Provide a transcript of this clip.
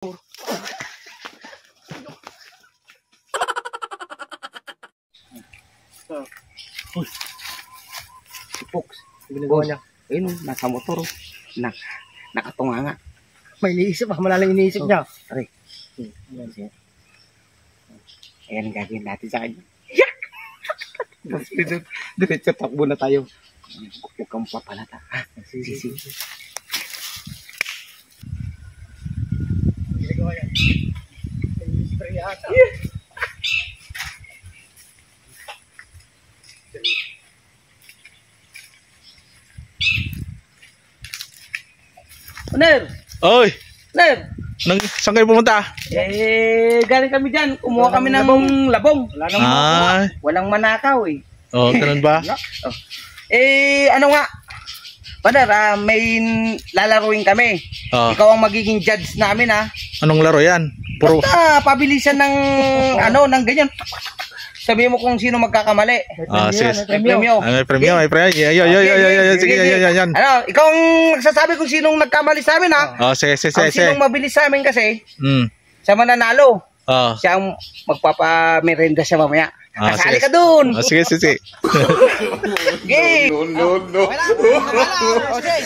Uy. Si Fox, ginagawa niya. Ayun, nasa motor. Nakatunga nga. May iniisip malalang iniisip niya. Aray. Ayan, gagawin natin sa kanya. Yak! Diretso takbo na tayo. Huwag kang papalata. Sige. Ginagawa yan. May spray yata. Ner! Oy! Ner! Saan kayo pumunta? Galing kami dyan. Kumuha kami ng labong. Walang manakaw eh. Oh, ganun ba? Oh. Ano nga? Padar, may lalaruin kami. Oh. Ikaw ang magiging judge namin ha. Anong laro yan? Puro... Basta pabilisan ng ng ganyan. Sabihin mo kung sino magkakamali. Sige. May premyo. May premyo. Sige, yan. Ano, ikaw ang magsasabi kung sinong nagkamali sa amin ha. Oh, sige. Ang sinong mabilis sa amin kasi, Siya mananalo. Oh. Siya ang magpapamerenda siya mamaya. Kasali sige. ka dun. Sige. Okay. No. Okay.